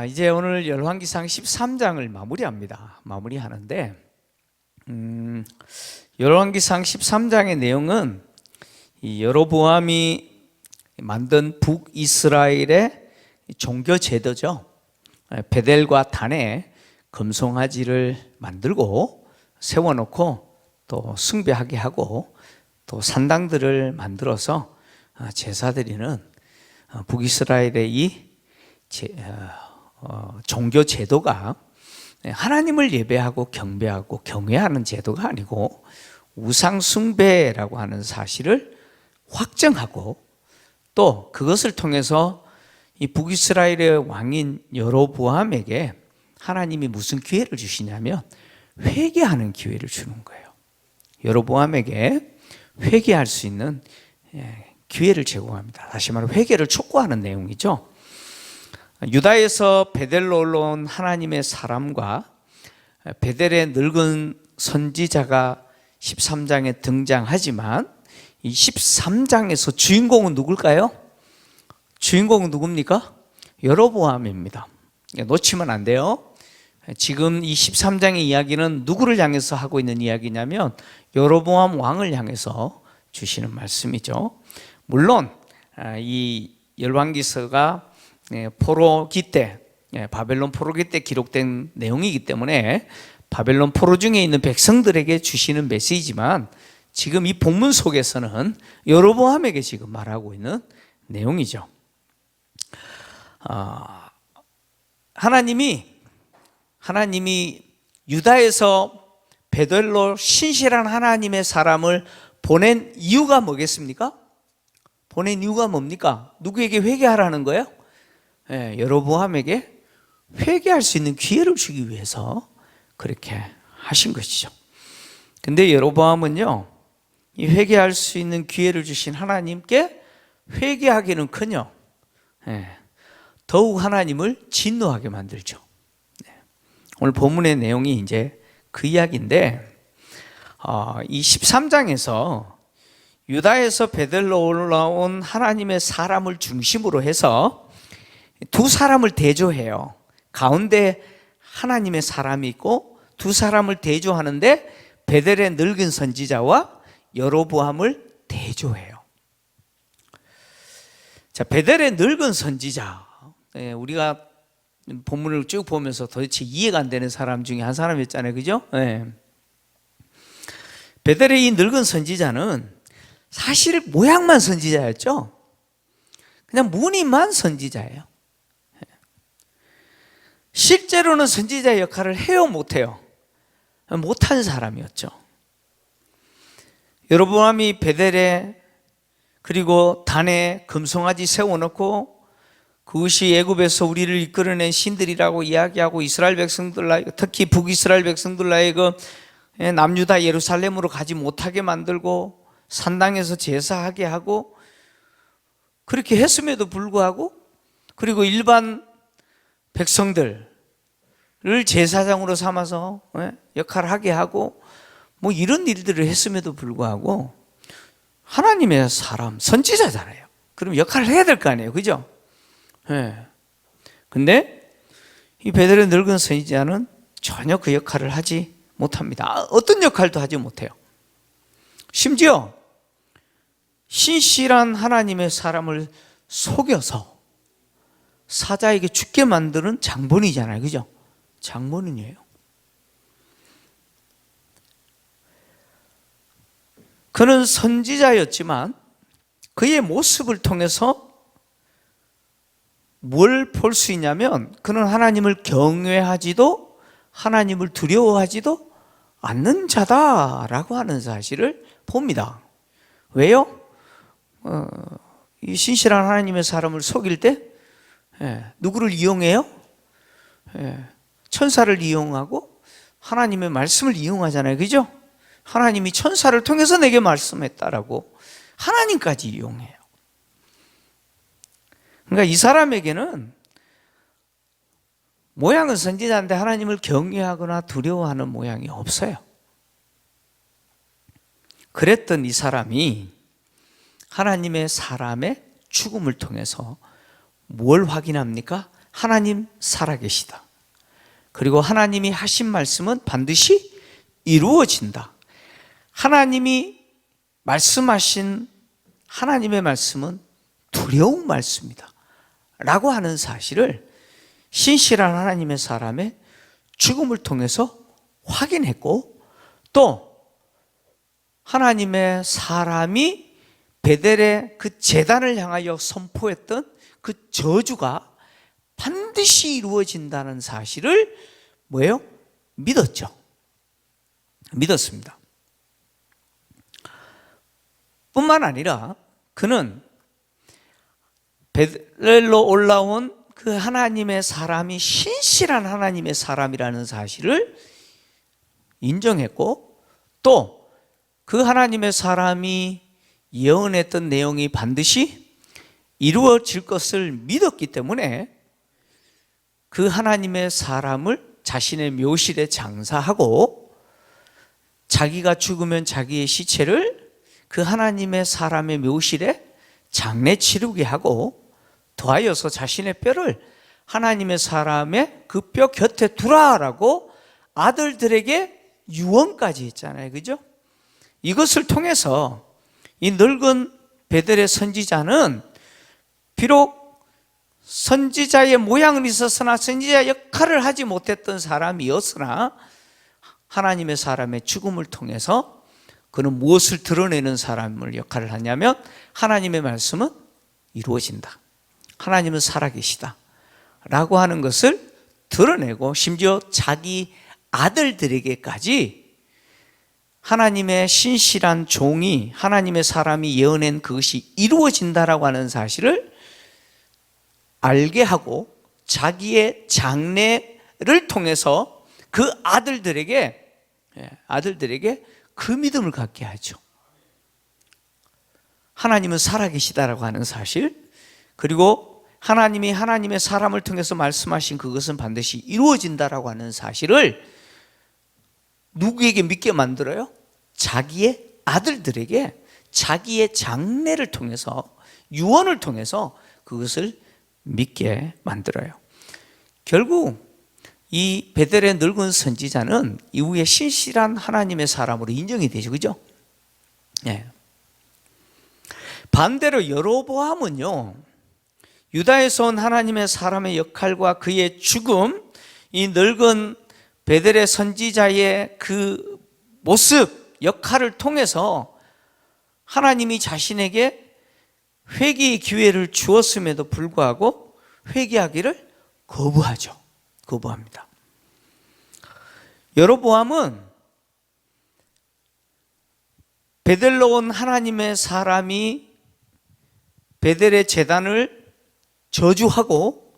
이제 오늘 열왕기상 13장을 마무리하는데 열왕기상 13장의 내용은 이 여로보암이 만든 북이스라엘의 종교 제도죠. 베델과 단에 금송아지를 만들고 세워놓고 또 숭배하게 하고 또 산당들을 만들어서 제사 드리는 북이스라엘의 이 종교 제도가 하나님을 예배하고 경배하고 경외하는 제도가 아니고 우상 숭배라고 하는 사실을 확정하고 또 그것을 통해서 이 북이스라엘의 왕인 여로보암에게 하나님이 무슨 기회를 주시냐면 회개하는 기회를 주는 거예요. 여로보암에게 회개할 수 있는 기회를 제공합니다. 다시 말해 회개를 촉구하는 내용이죠. 유다에서 베델로 올라온 하나님의 사람과 베델의 늙은 선지자가 13장에 등장하지만 이 13장에서 주인공은 누굴까요? 주인공은 누굽니까? 여로보암입니다. 놓치면 안 돼요. 지금 이 13장의 이야기는 누구를 향해서 하고 있는 이야기냐면 여로보암 왕을 향해서 주시는 말씀이죠. 물론 이 열왕기서가 포로기 때, 바벨론 포로기 때 기록된 내용이기 때문에 바벨론 포로 중에 있는 백성들에게 주시는 메시지만 지금 이 본문 속에서는 여로보암에게 지금 말하고 있는 내용이죠. 하나님이 유다에서 베델로 신실한 하나님의 사람을 보낸 이유가 뭐겠습니까? 보낸 이유가 뭡니까? 누구에게 회개하라는 거예요? 여로보암에게 회개할 수 있는 기회를 주기 위해서 그렇게 하신 것이죠. 근데 여로보암은요, 이 회개할 수 있는 기회를 주신 하나님께 회개하기는커녕 더욱 하나님을 진노하게 만들죠. 오늘 본문의 내용이 이제 그 이야기인데, 이 13장에서 유다에서 베델로 올라온 하나님의 사람을 중심으로 해서 두 사람을 대조해요. 가운데 하나님의 사람이 있고 두 사람을 대조하는데 베델의 늙은 선지자와 여로보암을 대조해요. 자, 베델의 늙은 선지자, 우리가 본문을 쭉 보면서 도대체 이해가 안 되는 사람 중에 한 사람이었잖아요, 그죠? 베델의 이 늙은 선지자는 사실 모양만 선지자였죠. 그냥 무늬만 선지자예요. 실제로는 선지자 역할을 해요, 못해요? 못한 사람이었죠. 여로보암이 베델에 그리고 단에 금송아지 세워놓고 그것이 애굽에서 우리를 이끌어낸 신들이라고 이야기하고 이스라엘 백성들, 특히 북이스라엘 백성들 하여금 남유다 예루살렘으로 가지 못하게 만들고 산당에서 제사하게 하고 그렇게 했음에도 불구하고 그리고 일반 백성들을 제사장으로 삼아서 역할을 하게 하고 뭐 이런 일들을 했음에도 불구하고 하나님의 사람, 선지자잖아요. 그럼 역할을 해야 될 거 아니에요, 그죠? 근데 이 베델의 늙은 선지자는 전혀 그 역할을 하지 못합니다. 어떤 역할도 하지 못해요. 심지어 신실한 하나님의 사람을 속여서 사자에게 죽게 만드는 장본이잖아요, 그죠? 장본인이에요. 그는 선지자였지만 그의 모습을 통해서 뭘 볼 수 있냐면 그는 하나님을 경외하지도 하나님을 두려워하지도 않는 자다라고 하는 사실을 봅니다. 왜요? 이 신실한 하나님의 사람을 속일 때 누구를 이용해요? 천사를 이용하고 하나님의 말씀을 이용하잖아요, 그죠? 하나님이 천사를 통해서 내게 말씀했다라고 하나님까지 이용해요. 그러니까 이 사람에게는 모양은 선지자인데 하나님을 경외하거나 두려워하는 모양이 없어요. 그랬던 이 사람이 하나님의 사람의 죽음을 통해서 뭘 확인합니까? 하나님 살아계시다. 그리고 하나님이 하신 말씀은 반드시 이루어진다. 하나님이 말씀하신 하나님의 말씀은 두려운 말씀이다 라고 하는 사실을 신실한 하나님의 사람의 죽음을 통해서 확인했고, 또 하나님의 사람이 베델의 그 제단을 향하여 선포했던 그 저주가 반드시 이루어진다는 사실을 뭐예요? 믿었죠. 믿었습니다. 뿐만 아니라 그는 베델로 올라온 그 하나님의 사람이 신실한 하나님의 사람이라는 사실을 인정했고, 또 그 하나님의 사람이 예언했던 내용이 반드시 이루어질 것을 믿었기 때문에 그 하나님의 사람을 자신의 묘실에 장사하고, 자기가 죽으면 자기의 시체를 그 하나님의 사람의 묘실에 장례 치르게 하고, 더하여서 자신의 뼈를 하나님의 사람의 그 뼈 곁에 두라라고 아들들에게 유언까지 했잖아요. 그죠? 이것을 통해서 이 늙은 베델의 선지자는 비록 선지자의 모양은 있었으나 선지자 역할을 하지 못했던 사람이었으나 하나님의 사람의 죽음을 통해서 그는 무엇을 드러내는 사람을 역할을 하냐면 하나님의 말씀은 이루어진다, 하나님은 살아계시다 라고 하는 것을 드러내고, 심지어 자기 아들들에게까지 하나님의 신실한 종이, 하나님의 사람이 예언한 그것이 이루어진다라고 하는 사실을 알게 하고, 자기의 장례를 통해서 그 아들들에게 그 믿음을 갖게 하죠. 하나님은 살아계시다라고 하는 사실, 그리고 하나님이 하나님의 사람을 통해서 말씀하신 그것은 반드시 이루어진다라고 하는 사실을 누구에게 믿게 만들어요? 자기의 아들들에게 자기의 장례를 통해서, 유언을 통해서 그것을 믿게 만들어요. 결국 이 베델의 늙은 선지자는 이후에 신실한 하나님의 사람으로 인정이 되죠. 그죠? 예. 반대로 여로보암은요, 유다에서 온 하나님의 사람의 역할과 그의 죽음, 이 늙은 베델의 선지자의 그 모습, 역할을 통해서 하나님이 자신에게 회개의 기회를 주었음에도 불구하고 회개하기를 거부합니다. 여로보암은 베델로 온 하나님의 사람이 베델의 제단을 저주하고,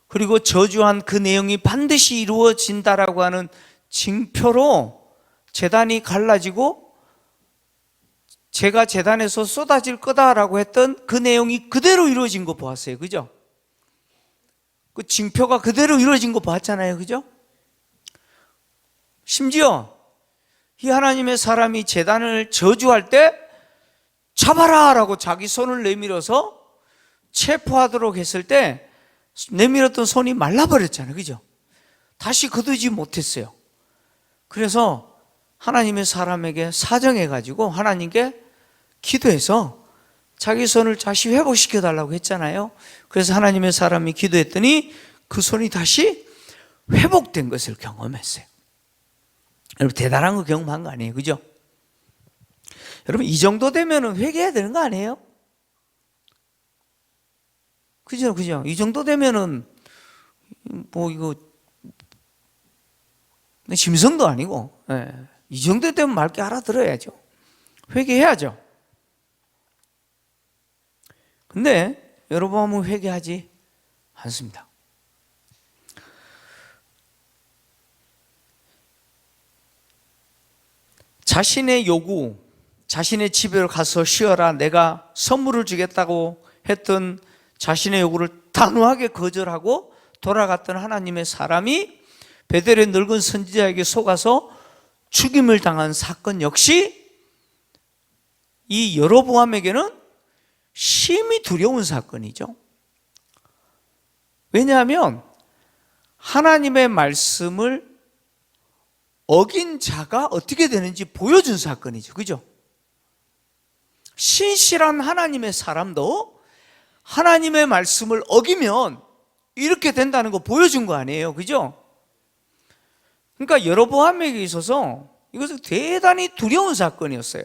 그리고 저주한 그 내용이 반드시 이루어진다라고 하는 징표로 제단이 갈라지고 제가 제단에서 쏟아질 거다라고 했던 그 내용이 그대로 이루어진 거 보았어요. 그죠? 그 징표가 그대로 이루어진 거 봤잖아요. 그죠? 심지어 이 하나님의 사람이 제단을 저주할 때 잡아라 라고 자기 손을 내밀어서 체포하도록 했을 때 내밀었던 손이 말라버렸잖아요. 그죠? 다시 거두지 못했어요. 그래서 하나님의 사람에게 사정해가지고 하나님께 기도해서 자기 손을 다시 회복시켜 달라고 했잖아요. 그래서 하나님의 사람이 기도했더니 그 손이 다시 회복된 것을 경험했어요. 여러분, 대단한 거 경험한 거 아니에요? 그죠? 여러분, 이 정도 되면 회개해야 되는 거 아니에요? 그죠? 이 정도 되면은 이거 심성도 아니고, 이 정도 되면 맑게 알아들어야죠. 회개해야죠. 근데 여러분, 회개하지 않습니다. 자신의 요구, 자신의 집에 가서 쉬어라, 내가 선물을 주겠다고 했던 자신의 요구를 단호하게 거절하고 돌아갔던 하나님의 사람이 베델의 늙은 선지자에게 속아서 죽임을 당한 사건 역시 이 여로보암에게는 심히 두려운 사건이죠. 왜냐하면 하나님의 말씀을 어긴 자가 어떻게 되는지 보여준 사건이죠. 그죠? 신실한 하나님의 사람도 하나님의 말씀을 어기면 이렇게 된다는 거 보여준 거 아니에요. 그죠? 그러니까 여로보암에게 있어서 이것은 대단히 두려운 사건이었어요.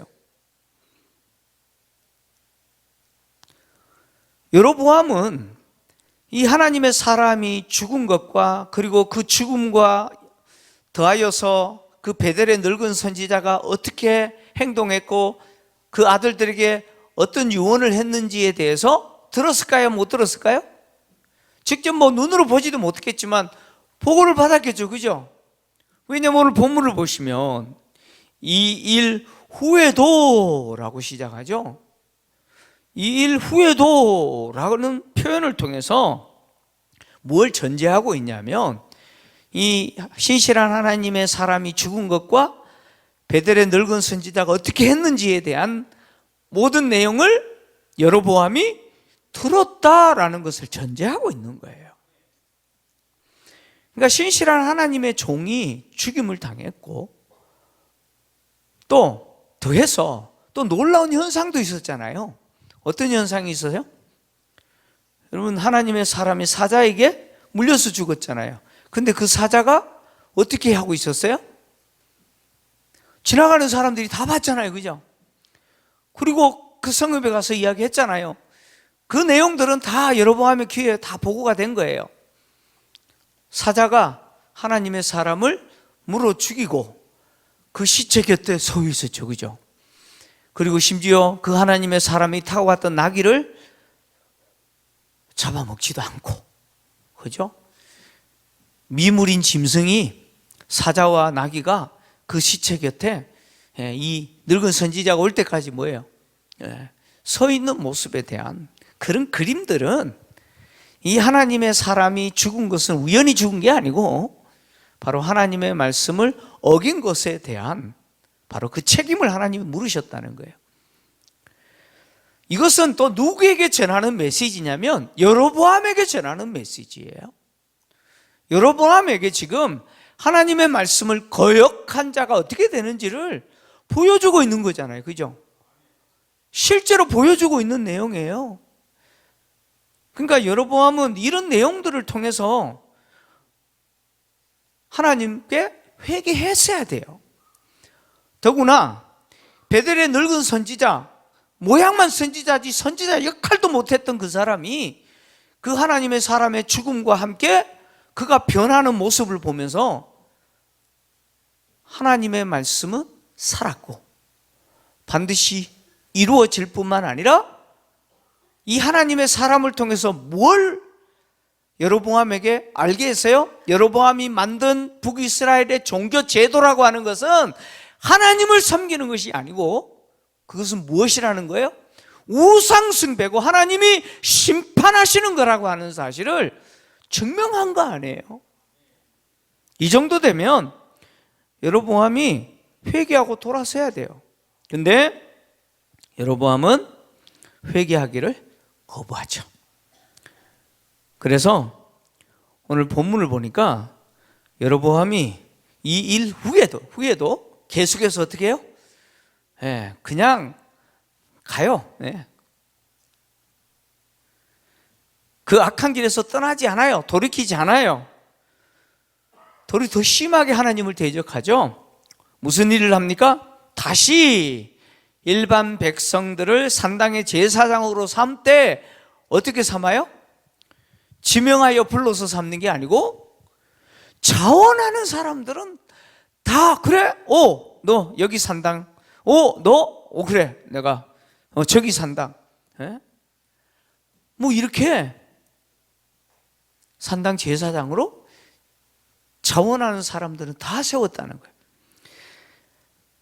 여로보암은 이 하나님의 사람이 죽은 것과 그리고 그 죽음과 더하여서 그 베델의 늙은 선지자가 어떻게 행동했고 그 아들들에게 어떤 유언을 했는지에 대해서 들었을까요? 못 들었을까요? 직접 뭐 눈으로 보지도 못했겠지만 보고를 받았겠죠. 그죠? 왜냐하면 오늘 본문을 보시면 이 일 후에도 라고 시작하죠. 이 일 후에도 라는 표현을 통해서 뭘 전제하고 있냐면 이 신실한 하나님의 사람이 죽은 것과 베델의 늙은 선지자가 어떻게 했는지에 대한 모든 내용을 여로보암이 들었다라는 것을 전제하고 있는 거예요. 그러니까 신실한 하나님의 종이 죽임을 당했고 또 더해서 또 놀라운 현상도 있었잖아요. 어떤 현상이 있어요? 여러분, 하나님의 사람이 사자에게 물려서 죽었잖아요. 근데 그 사자가 어떻게 하고 있었어요? 지나가는 사람들이 다 봤잖아요. 그죠? 그리고 그 성읍에 가서 이야기했잖아요. 그 내용들은 다 여로보암의 귀에 다 보고가 된 거예요. 사자가 하나님의 사람을 물어 죽이고 그 시체 곁에 서 있었죠. 그죠? 그리고 심지어 그 하나님의 사람이 타고 갔던 나귀를 잡아먹지도 않고, 그죠? 미물인 짐승이 사자와 나귀가 그 시체 곁에 이 늙은 선지자가 올 때까지 뭐예요? 서 있는 모습에 대한 그런 그림들은 이 하나님의 사람이 죽은 것은 우연히 죽은 게 아니고 바로 하나님의 말씀을 어긴 것에 대한 바로 그 책임을 하나님이 물으셨다는 거예요. 이것은 또 누구에게 전하는 메시지냐면 여로보암에게 전하는 메시지예요. 여로보암에게 지금 하나님의 말씀을 거역한 자가 어떻게 되는지를 보여주고 있는 거잖아요. 그죠? 실제로 보여주고 있는 내용이에요. 그러니까 여로보암은 이런 내용들을 통해서 하나님께 회개했어야 돼요. 더구나 베델의 늙은 선지자, 모양만 선지자지 선지자 역할도 못했던 그 사람이 그 하나님의 사람의 죽음과 함께 그가 변하는 모습을 보면서 하나님의 말씀은 살았고 반드시 이루어질 뿐만 아니라 이 하나님의 사람을 통해서 뭘 여로보암에게 알게 했어요? 여로보암이 만든 북이스라엘의 종교 제도라고 하는 것은 하나님을 섬기는 것이 아니고 그것은 무엇이라는 거예요? 우상숭배고 하나님이 심판하시는 거라고 하는 사실을 증명한 거 아니에요? 이 정도 되면 여로보암이 회개하고 돌아서야 돼요. 근데 여로보암은 회개하기를 거부하죠. 그래서 오늘 본문을 보니까 여로보암이 이 일 후에도 계속해서 어떻게 해요? 그냥 가요. 그 악한 길에서 떠나지 않아요. 돌이키지 않아요. 더 심하게 하나님을 대적하죠. 무슨 일을 합니까? 다시 일반 백성들을 산당의 제사장으로 삼때 어떻게 삼아요? 지명하여 불러서 삼는 게 아니고 자원하는 사람들은 다 그래? 너 여기 산당. 너 그래 내가 저기 산당. 뭐 이렇게 산당 제사장으로 자원하는 사람들은 다 세웠다는 거예요.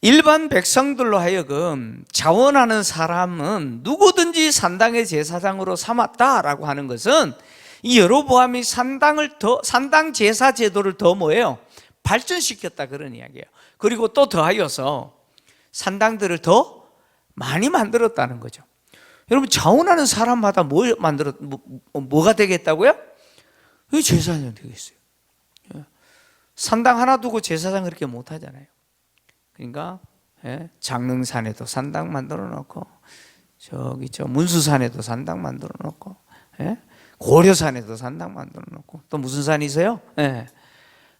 일반 백성들로 하여금 자원하는 사람은 누구든지 산당의 제사장으로 삼았다라고 하는 것은 이 여로보암이 산당 제사 제도를 더 뭐예요? 발전시켰다 그런 이야기예요. 그리고 또 더하여서 산당들을 더 많이 만들었다는 거죠. 여러분 자원하는 사람마다 뭐가 되겠다고요? 왜 제사장이 되겠어요? 산당 하나 두고 제사장 그렇게 못 하잖아요. 그러니까 장릉산에도 산당 만들어 놓고, 저기 저 문수산에도 산당 만들어 놓고, 고려산에도 산당 만들어 놓고, 또 무슨 산이 있어요?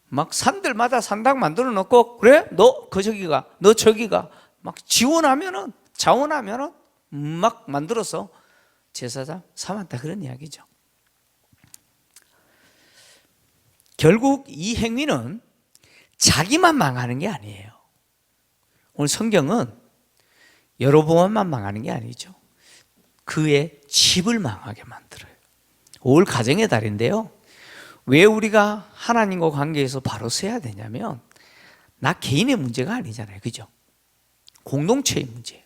막 산들마다 산당 만들어 놓고, 그래? 너 저기가, 너 저기가 막 지원하면은, 자원하면은 막 만들어서 제사장 삼았다, 그런 이야기죠. 결국 이 행위는 자기만 망하는 게 아니에요. 오늘 성경은 여로보암만 망하는 게 아니죠. 그의 집을 망하게 만들어요. 올 가정의 달인데요, 왜 우리가 하나님과 관계에서 바로 서야 되냐면, 나 개인의 문제가 아니잖아요, 그죠? 공동체의 문제예요.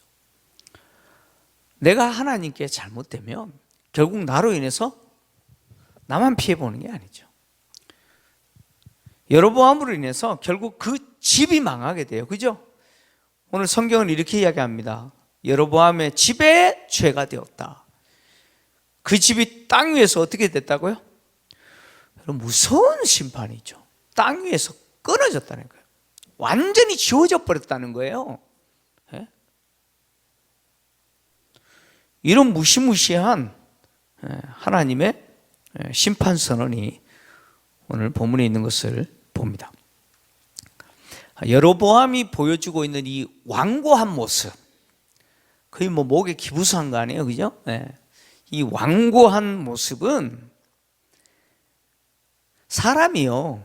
내가 하나님께 잘못되면 결국 나로 인해서 나만 피해보는 게 아니죠. 여로보암으로 인해서 결국 그 집이 망하게 돼요, 그죠? 오늘 성경은 이렇게 이야기합니다. 여로보암의 집에 죄가 되었다. 그 집이 땅 위에서 어떻게 됐다고요? 무서운 심판이죠. 땅 위에서 끊어졌다는 거예요. 완전히 지워져 버렸다는 거예요. 이런 무시무시한 하나님의 심판 선언이 오늘 본문에 있는 것을 봅니다. 여로보암이 보여주고 있는 이 완고한 모습, 거의 뭐 목에 기부수한 거 아니에요, 그죠? 이 완고한 모습은 사람이요,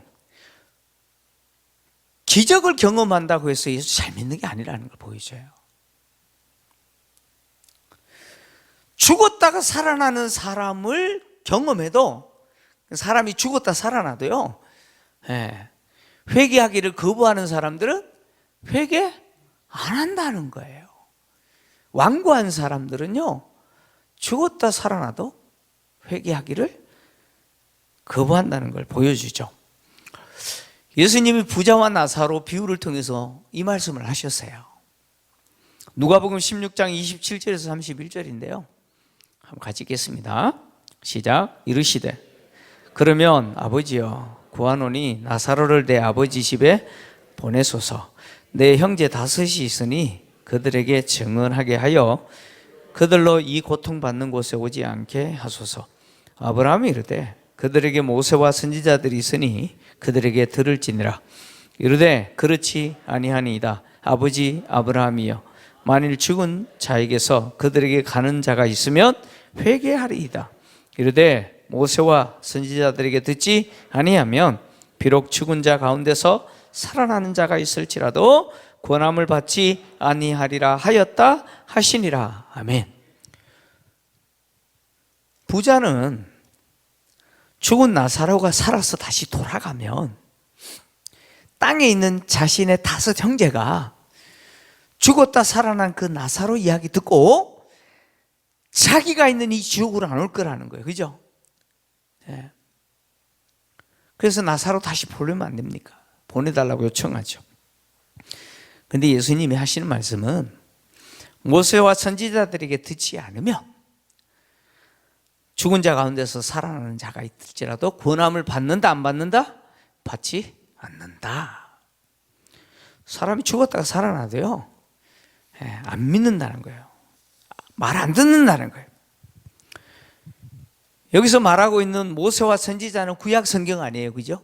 기적을 경험한다고 해서 예수 잘 믿는 게 아니라는 걸 보여줘요. 죽었다가 살아나는 사람을 경험해도, 사람이 죽었다 살아나도요, 회개하기를 거부하는 사람들은 회개 안 한다는 거예요. 완고한 사람들은요, 죽었다 살아나도 회개하기를 거부한다는 걸 보여주죠. 예수님이 부자와 나사로 비유를 통해서 이 말씀을 하셨어요. 누가복음 16장 27절에서 31절인데요. 한번 같이 읽겠습니다. 시작. 이르시되 그러면 아버지여 구하노니 나사로를 내 아버지 집에 보내소서. 내 형제 5이 있으니 그들에게 증언하게 하여 그들로 이 고통받는 곳에 오지 않게 하소서. 아브라함이 이르되 그들에게 모세와 선지자들이 있으니 그들에게 들을지니라. 이르되 그렇지 아니하니이다. 아버지 아브라함이여 만일 죽은 자에게서 그들에게 가는 자가 있으면 회개하리이다. 이르되 모세와 선지자들에게 듣지 아니하면 비록 죽은 자 가운데서 살아나는 자가 있을지라도 권함을 받지 아니하리라 하였다 하시니라. 아멘. 부자는 죽은 나사로가 살아서 다시 돌아가면 땅에 있는 자신의 5 형제가 죽었다 살아난 그 나사로 이야기 듣고 자기가 있는 이 지옥으로 안 올 거라는 거예요, 그죠? 그래서 나사로 다시 보내면 안 됩니까? 보내달라고 요청하죠. 근데 예수님이 하시는 말씀은 모세와 선지자들에게 듣지 않으면 죽은 자 가운데서 살아나는 자가 있을지라도 권함을 받는다 안 받는다? 받지 않는다. 사람이 죽었다가 살아나도요, 안 믿는다는 거예요. 말 안 듣는다는 거예요. 여기서 말하고 있는 모세와 선지자는 구약 성경 아니에요, 그죠?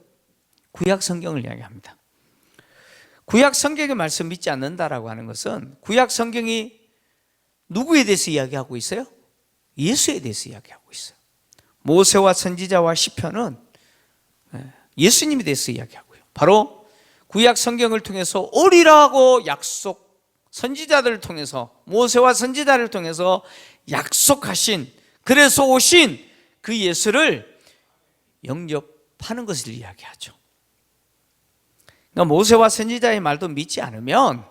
구약 성경을 이야기합니다. 구약 성경의 말씀 믿지 않는다라고 하는 것은 구약 성경이 누구에 대해서 이야기하고 있어요? 예수에 대해서 이야기하고 있어요. 모세와 선지자와 시편은 예수님에 대해서 이야기하고요. 바로 구약 성경을 통해서 오리라고 약속, 선지자들을 통해서, 모세와 선지자를 통해서 약속하신, 그래서 오신 그 예수를 영접하는 것을 이야기하죠. 그러니까 모세와 선지자의 말도 믿지 않으면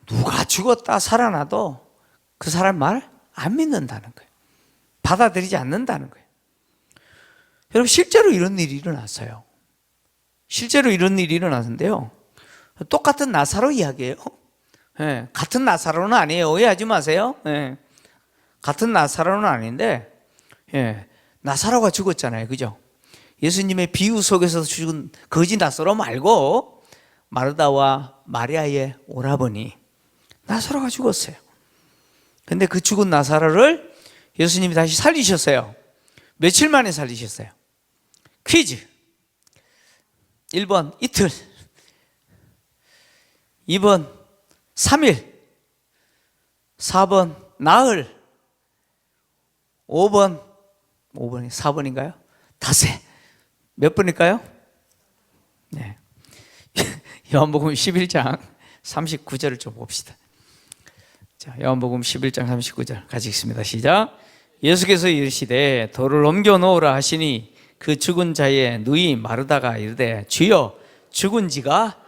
누가 죽었다 살아나도 그 사람 말 안 믿는다는 거예요. 받아들이지 않는다는 거예요. 여러분, 실제로 이런 일이 일어났어요. 실제로 이런 일이 일어났는데요, 똑같은 나사로 이야기예요. 같은 나사로는 아니에요. 오해하지 마세요. 같은 나사로는 아닌데, 나사로가 죽었잖아요, 그죠? 예수님의 비유 속에서 죽은 거지 나사로 말고 마르다와 마리아의 오라버니 나사로가 죽었어요. 근데 그 죽은 나사로를 예수님이 다시 살리셨어요. 며칠 만에 살리셨어요? 퀴즈. 1번 이틀, 2번 3일, 4번 나흘, 5번이 4번인가요? 닷새. 몇 번일까요? 네. 요한복음 11장 39절을 좀 봅시다. 자, 요한복음 11장 39절 같이 읽습니다. 시작. 예수께서 이르시되 돌을 옮겨 놓으라 하시니 그 죽은 자의 누이 마르다가 이르되 주여 죽은 지가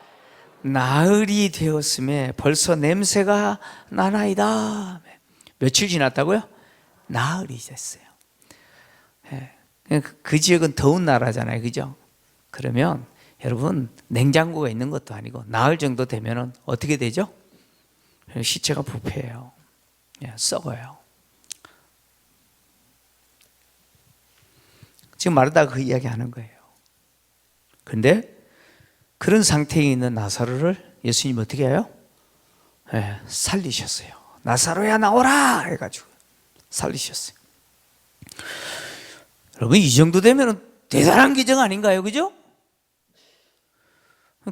나흘이 되었음에 벌써 냄새가 나나이다. 며칠 지났다고요? 나흘이 됐어요. 그 지역은 더운 나라잖아요, 그죠? 그러면 여러분 냉장고가 있는 것도 아니고 나흘 정도 되면은 어떻게 되죠? 시체가 부패해요. 썩어요. 지금 마르다가 그 이야기 하는 거예요. 그런데 그런 상태에 있는 나사로를 예수님 어떻게 해요? 살리셨어요. 나사로야 나오라 해가지고 살리셨어요. 여러분 이 정도 되면 대단한 기적 아닌가요? 그죠?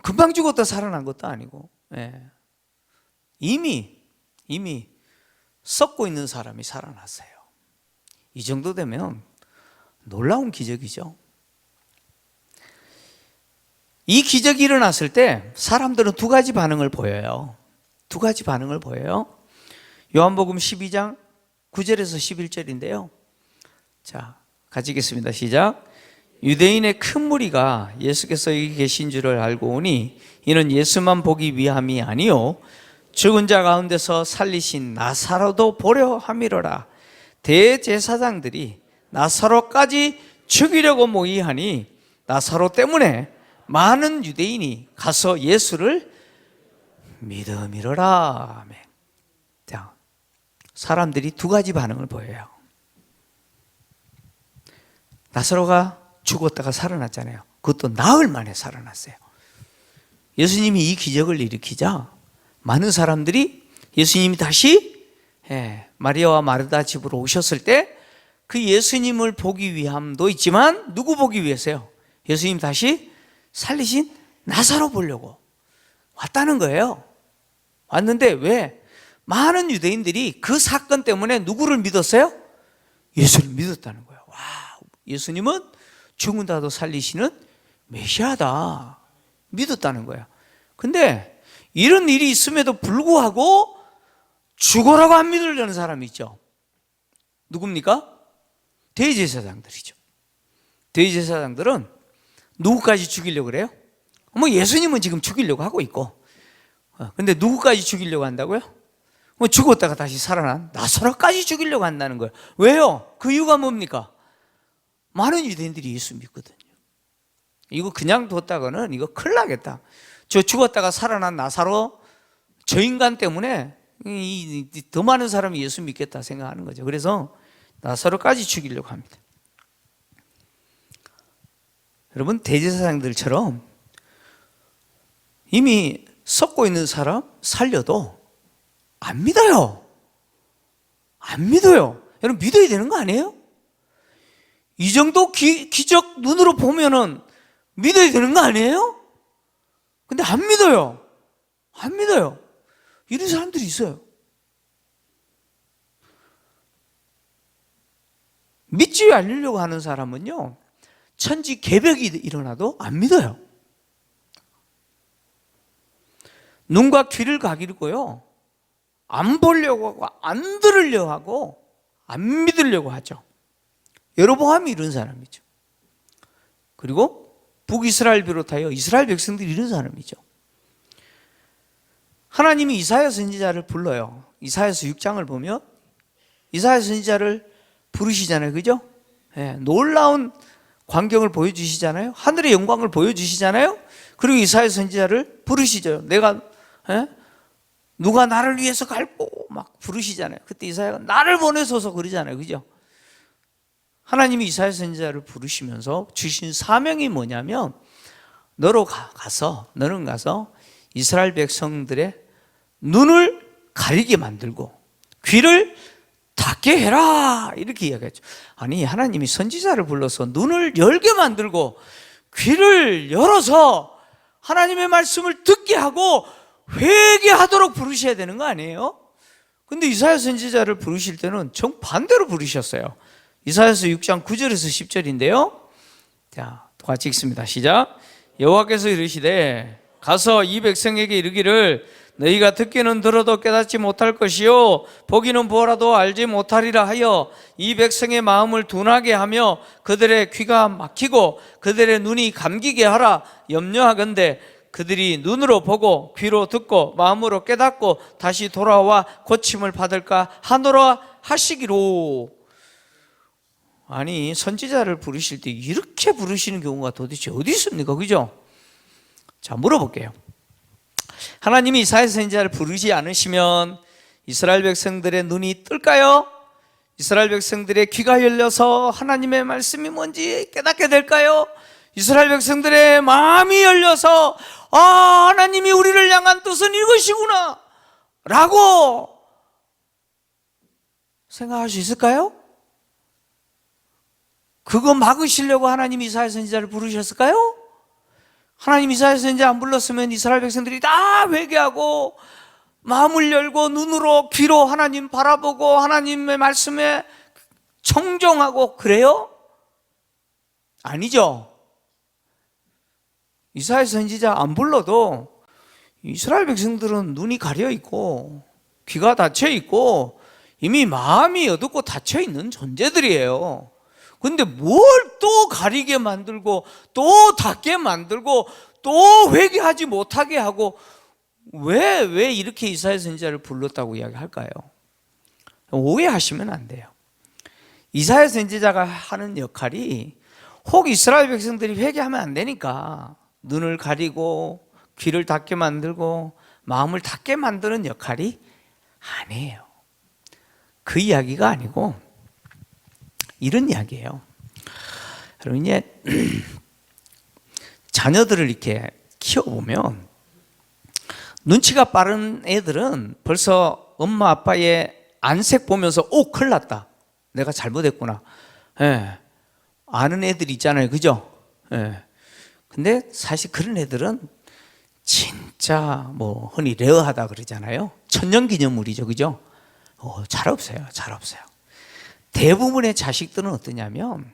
금방 죽었다 살아난 것도 아니고 이미 썩고 있는 사람이 살아났어요. 이 정도 되면 놀라운 기적이죠. 이 기적이 일어났을 때 사람들은 두 가지 반응을 보여요. 두 가지 반응을 보여요. 요한복음 12장 9절에서 11절인데요. 자, 같이 읽겠습니다. 시작. 유대인의 큰 무리가 예수께서 여기 계신 줄을 알고 오니 이는 예수만 보기 위함이 아니요 죽은 자 가운데서 살리신 나사로도 보려 함이로라. 대제사장들이 나사로까지 죽이려고 모의하니 나사로 때문에 많은 유대인이 가서 예수를 믿음이로라. 자, 사람들이 두 가지 반응을 보여요. 나사로가 죽었다가 살아났잖아요. 그것도 나흘 만에 살아났어요. 예수님이 이 기적을 일으키자 많은 사람들이 예수님이 다시 마리아와 마르다 집으로 오셨을 때 그 예수님을 보기 위함도 있지만 누구 보기 위해서요? 예수님 다시 살리신 나사로 보려고 왔다는 거예요. 왔는데 왜? 많은 유대인들이 그 사건 때문에 누구를 믿었어요? 예수를 믿었다는 거예요. 와, 예수님은 죽은 자도 살리시는 메시아다 믿었다는 거예요. 근데 이런 일이 있음에도 불구하고 죽어라고 안 믿으려는 사람이 있죠. 누굽니까? 대제사장들이죠. 대제사장들은 누구까지 죽이려고 그래요? 뭐 예수님은 지금 죽이려고 하고 있고, 근데 누구까지 죽이려고 한다고요? 뭐 죽었다가 다시 살아난 나사로까지 죽이려고 한다는 거예요. 왜요? 그 이유가 뭡니까? 많은 유대인들이 예수 믿거든요. 이거 그냥 뒀다가는 이거 큰일 나겠다. 저 죽었다가 살아난 나사로 저 인간 때문에 더 많은 사람이 예수 믿겠다 생각하는 거죠. 그래서 나사로까지 죽이려고 합니다. 여러분 대제사장들처럼 이미 썩고 있는 사람 살려도 안 믿어요. 안 믿어요. 여러분 믿어야 되는 거 아니에요? 이 정도 기적 눈으로 보면은 믿어야 되는 거 아니에요? 근데 안 믿어요. 안 믿어요. 이런 사람들이 있어요. 믿지 않으려고 하는 사람은요, 천지 개벽이 일어나도 안 믿어요. 눈과 귀를 가리고요, 안 보려고 하고, 안 들으려고 하고, 안 믿으려고 하죠. 여로보암이 이런 사람이죠. 그리고 북이스라엘 비롯하여 이스라엘 백성들이 이런 사람이죠. 하나님이 이사야 선지자를 불러요. 이사야서 6장을 보면 이사야 선지자를 부르시잖아요. 그죠? 놀라운 광경을 보여주시잖아요. 하늘의 영광을 보여주시잖아요. 그리고 이사야 선지자를 부르시죠. 누가 나를 위해서 갈고 막 부르시잖아요. 그때 이사야가 나를 보내소서 그러잖아요. 그죠? 하나님이 이사야 선지자를 부르시면서 주신 사명이 뭐냐면 너는 가서 이스라엘 백성들의 눈을 가리게 만들고 귀를 닫게 해라, 이렇게 이야기했죠. 아니, 하나님이 선지자를 불러서 눈을 열게 만들고 귀를 열어서 하나님의 말씀을 듣게 하고 회개하도록 부르셔야 되는 거 아니에요? 근데 이사야 선지자를 부르실 때는 정반대로 부르셨어요. 이사야서 6장 9절에서 10절인데요. 자, 같이 읽습니다. 시작. 여호와께서 이르시되 가서 이 백성에게 이르기를 너희가 듣기는 들어도 깨닫지 못할 것이요 보기는 보아라도 알지 못하리라 하여 이 백성의 마음을 둔하게 하며 그들의 귀가 막히고 그들의 눈이 감기게 하라. 염려하건대 그들이 눈으로 보고 귀로 듣고 마음으로 깨닫고 다시 돌아와 고침을 받을까 하노라 하시기로. 아니, 선지자를 부르실 때 이렇게 부르시는 경우가 도대체 어디 있습니까? 그죠? 자, 물어볼게요. 하나님이 이사야 선지자를 부르지 않으시면 이스라엘 백성들의 눈이 뜰까요? 이스라엘 백성들의 귀가 열려서 하나님의 말씀이 뭔지 깨닫게 될까요? 이스라엘 백성들의 마음이 열려서 하나님이 우리를 향한 뜻은 이것이구나 라고 생각할 수 있을까요? 그거 막으시려고 하나님이 이사야 선지자를 부르셨을까요? 하나님 이사야 선지자 안 불렀으면 이스라엘 백성들이 다 회개하고 마음을 열고 눈으로 귀로 하나님 바라보고 하나님의 말씀에 청종하고 그래요? 아니죠. 이사야 선지자 안 불러도 이스라엘 백성들은 눈이 가려 있고 귀가 닫혀 있고 이미 마음이 어둡고 닫혀 있는 존재들이에요. 근데 뭘 또 가리게 만들고 또 닫게 만들고 또 회개하지 못하게 하고 왜 이렇게 이사야 선지자를 불렀다고 이야기할까요? 오해하시면 안 돼요. 이사야 선지자가 하는 역할이 혹 이스라엘 백성들이 회개하면 안 되니까 눈을 가리고 귀를 닫게 만들고 마음을 닫게 만드는 역할이 아니에요. 그 이야기가 아니고 이런 이야기예요. 여러분, 이제 자녀들을 이렇게 키워보면 눈치가 빠른 애들은 벌써 엄마 아빠의 안색 보면서 큰일 났다, 내가 잘못했구나, 아는 애들 있잖아요. 그죠? 근데 사실 그런 애들은 진짜 흔히 레어하다 그러잖아요. 천년기념물이죠. 그죠? 잘 없어요. 대부분의 자식들은 어떠냐면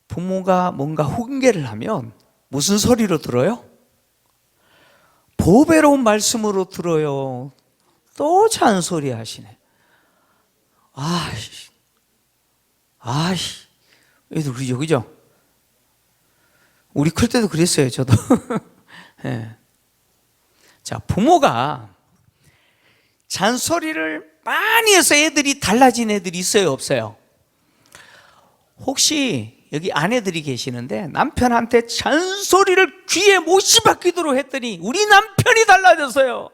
부모가 뭔가 훈계를 하면 무슨 소리로 들어요? 보배로운 말씀으로 들어요. 또 잔소리 하시네. 애들 그러죠. 그죠? 우리 클 때도 그랬어요. 저도. 네. 자, 부모가 잔소리를 많이 해서 애들이 달라진 애들이 있어요, 없어요? 혹시 여기 아내들이 계시는데 남편한테 잔소리를 귀에 못이 박히도록 했더니 우리 남편이 달라졌어요.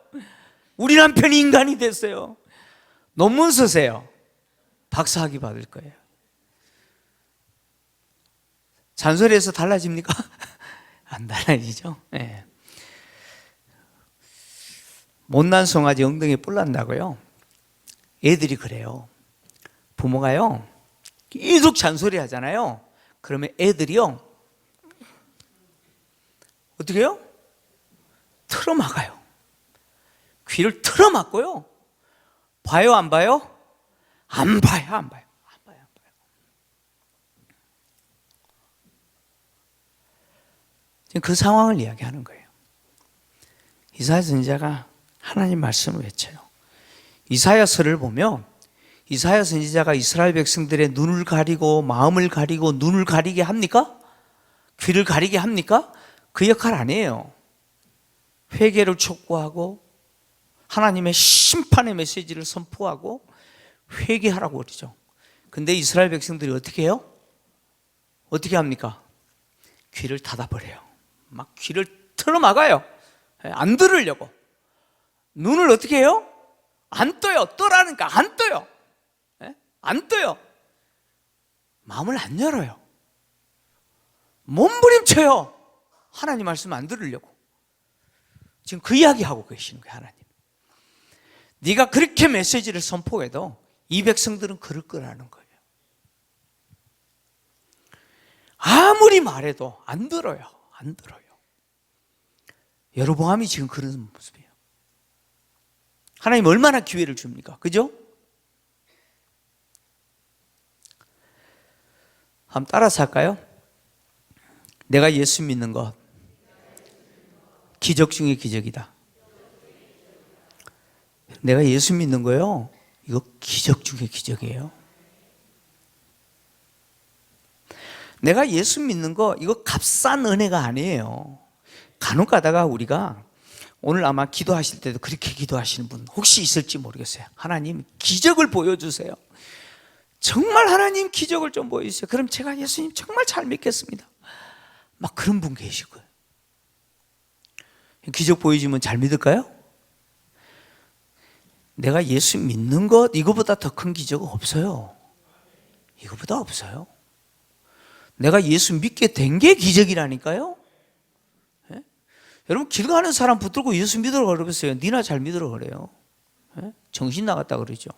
우리 남편이 인간이 됐어요. 논문 쓰세요. 박사학위 받을 거예요. 잔소리해서 달라집니까? 안 달라지죠. 네. 못난 송아지 엉덩이에 뿔 난다고요? 애들이 그래요. 부모가요 계속 잔소리 하잖아요. 그러면 애들이요 어떻게 해요? 틀어막아요. 귀를 틀어막고요. 봐요, 안 봐요? 안 봐요. 지금 그 상황을 이야기하는 거예요. 이사야 선지자가 하나님 말씀을 외쳐요. 이사야서를 보면 이사야 선지자가 이스라엘 백성들의 눈을 가리고 마음을 가리고 눈을 가리게 합니까? 귀를 가리게 합니까? 그 역할 아니에요. 회개를 촉구하고 하나님의 심판의 메시지를 선포하고 회개하라고 그러죠. 근데 이스라엘 백성들이 어떻게 해요? 어떻게 합니까? 귀를 닫아버려요. 막 귀를 틀어막아요. 안 들으려고. 눈을 어떻게 해요? 안 떠요. 떠라니까 안 떠요. 안 떠요. 마음을 안 열어요. 몸부림쳐요. 하나님 말씀 안 들으려고. 지금 그 이야기하고 계시는 거예요. 하나님, 네가 그렇게 메시지를 선포해도 이 백성들은 그럴 거라는 거예요. 아무리 말해도 안 들어요. 안 들어요. 여로보암이 지금 그런 모습이에요. 하나님 얼마나 기회를 줍니까? 그죠? 한번 따라서 할까요? 내가 예수 믿는 것 기적 중의 기적이다. 내가 예수 믿는 거요, 이거 기적 중의 기적이에요. 내가 예수 믿는 거 이거 값싼 은혜가 아니에요. 간혹 가다가 우리가 오늘 아마 기도하실 때도 그렇게 기도하시는 분 혹시 있을지 모르겠어요. 하나님 기적을 보여주세요. 정말 하나님 기적을 좀 보여주세요. 그럼 제가 예수님 정말 잘 믿겠습니다. 막 그런 분 계실 거예요. 기적 보여주면 잘 믿을까요? 내가 예수 믿는 것 이거보다 더 큰 기적은 없어요. 이거보다 없어요. 내가 예수 믿게 된 게 기적이라니까요. 예? 여러분 길 가는 사람 붙들고 예수 믿으러 그러겠어요. 니나 잘 믿으러 그래요. 예? 정신 나갔다 그러죠.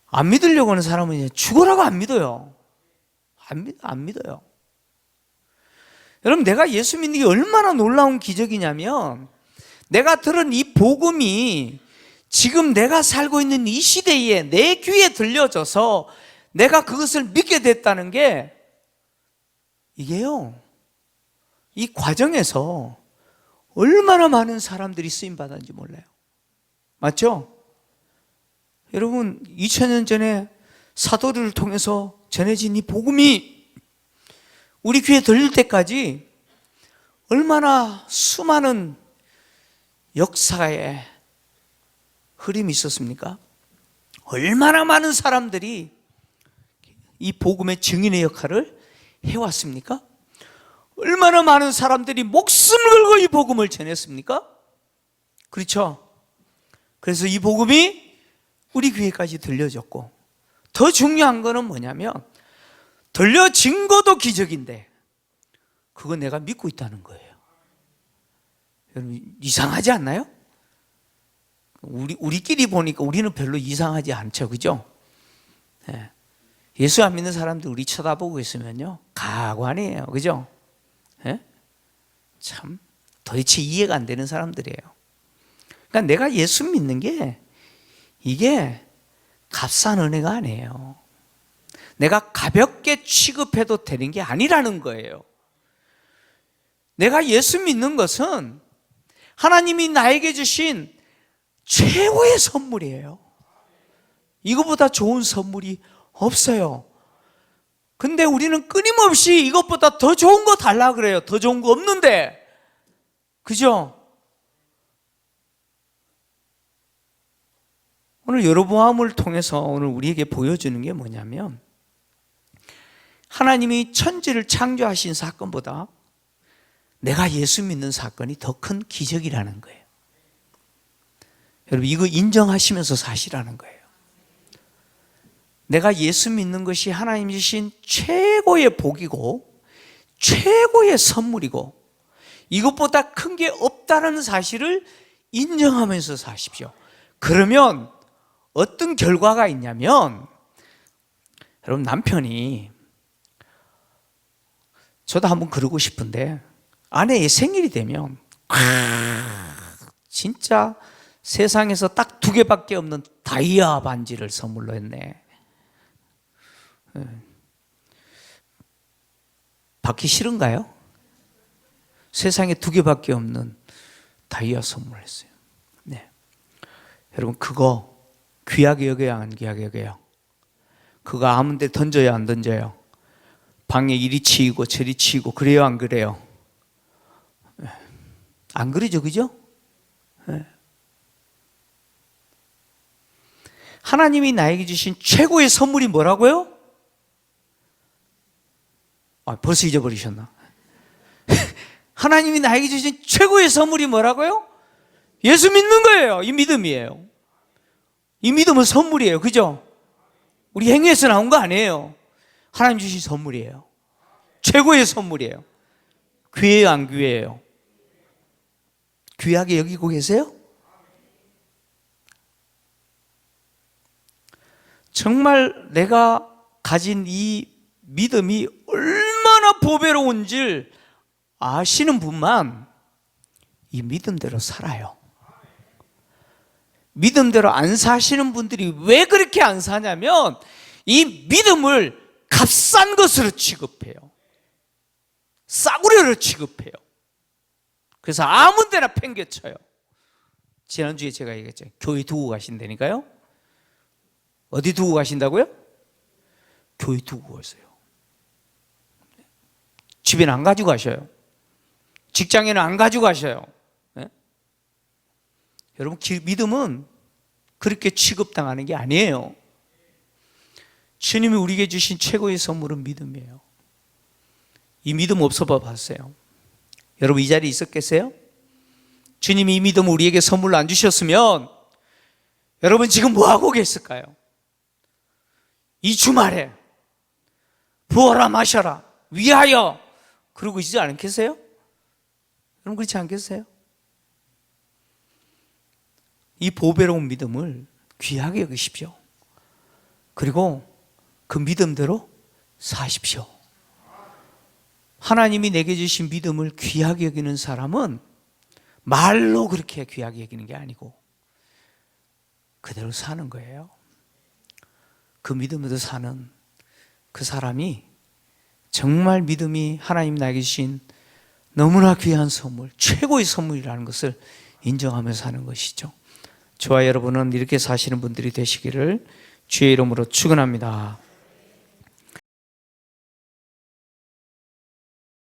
안 믿으려고 하는 사람은 이제 죽어라고 안 믿어요. 안 믿어요. 여러분 내가 예수 믿는 게 얼마나 놀라운 기적이냐면, 내가 들은 이 복음이 지금 내가 살고 있는 이 시대에 내 귀에 들려져서 내가 그것을 믿게 됐다는 게, 이게요, 이 과정에서 얼마나 많은 사람들이 쓰임받았는지 몰라요. 맞죠? 여러분 2000년 전에 사도를 통해서 전해진 이 복음이 우리 귀에 들릴 때까지 얼마나 수많은 역사의 흐름이 있었습니까? 얼마나 많은 사람들이 이 복음의 증인의 역할을 해왔습니까? 얼마나 많은 사람들이 목숨을 걸고 이 복음을 전했습니까? 그렇죠? 그래서 이 복음이 우리 귀에까지 들려졌고, 더 중요한 거는 뭐냐면 들려진 것도 기적인데 그거 내가 믿고 있다는 거예요. 여러분 이상하지 않나요? 우리끼리 보니까 우리는 별로 이상하지 않죠, 그죠? 네. 예수 안 믿는 사람들 우리 쳐다보고 있으면요 가관이에요, 그죠? 네? 참 도대체 이해가 안 되는 사람들이에요. 그러니까 내가 예수 믿는 게 이게 값싼 은혜가 아니에요. 내가 가볍게 취급해도 되는 게 아니라는 거예요. 내가 예수 믿는 것은 하나님이 나에게 주신 최고의 선물이에요. 이거보다 좋은 선물이 없어요. 근데 우리는 끊임없이 이것보다 더 좋은 거 달라 그래요. 더 좋은 거 없는데. 그죠? 오늘 여로보암을 통해서 오늘 우리에게 보여주는 게 뭐냐면, 하나님이 천지를 창조하신 사건보다 내가 예수 믿는 사건이 더 큰 기적이라는 거예요. 여러분 이거 인정하시면서 사시라는 거예요. 내가 예수 믿는 것이 하나님 주신 최고의 복이고 최고의 선물이고 이것보다 큰 게 없다는 사실을 인정하면서 사십시오. 그러면 어떤 결과가 있냐면, 여러분 남편이, 저도 한번 그러고 싶은데 아내의 생일이 되면 진짜 세상에서 딱 2개밖에 없는 다이아 반지를 선물로 했네. 받기 싫은가요? 세상에 2개밖에 없는 다이아 선물을 했어요. 네. 여러분 그거 귀하게 여겨야 안 귀하게 여겨요? 그거 아무 데 던져야 안 던져요? 방에 이리 치이고 저리 치이고 그래요 안 그래요? 안 그러죠, 그죠? 하나님이 나에게 주신 최고의 선물이 뭐라고요? 벌써 잊어버리셨나? 하나님이 나에게 주신 최고의 선물이 뭐라고요? 예수 믿는 거예요. 이 믿음이에요. 이 믿음은 선물이에요, 그죠? 우리 행위에서 나온 거 아니에요. 하나님 주신 선물이에요. 최고의 선물이에요. 귀해요, 안 귀해요? 귀하게 여기고 계세요? 정말 내가 가진 이 믿음이 얼마나 보배로운지 아시는 분만 이 믿음대로 살아요. 믿음대로 안 사시는 분들이 왜 그렇게 안 사냐면 이 믿음을 값싼 것으로 취급해요. 싸구려로 취급해요. 그래서 아무 데나 팽개쳐요. 지난주에 제가 얘기했죠. 교회 두고 가신다니까요. 어디 두고 가신다고요? 교회 두고 가세요. 집에는 안 가지고 가셔요. 직장에는 안 가지고 가셔요. 네? 여러분, 믿음은 그렇게 취급당하는 게 아니에요. 주님이 우리에게 주신 최고의 선물은 믿음이에요. 이 믿음 없어 봐봤어요. 여러분, 이 자리에 있었겠어요? 주님이 이 믿음을 우리에게 선물로 안 주셨으면 여러분 지금 뭐 하고 계실까요? 이 주말에 부어라 마셔라 위하여 그러고 있지 않겠어요? 여러분, 그렇지 않겠어요? 이 보배로운 믿음을 귀하게 여기십시오. 그리고 그 믿음대로 사십시오. 하나님이 내게 주신 믿음을 귀하게 여기는 사람은 말로 그렇게 귀하게 여기는 게 아니고 그대로 사는 거예요. 그 믿음으로 사는 그 사람이 정말 믿음이 하나님 나에게 주신 너무나 귀한 선물, 최고의 선물이라는 것을 인정하며 사는 것이죠. 저와 여러분은 이렇게 사시는 분들이 되시기를 주의 이름으로 축원합니다.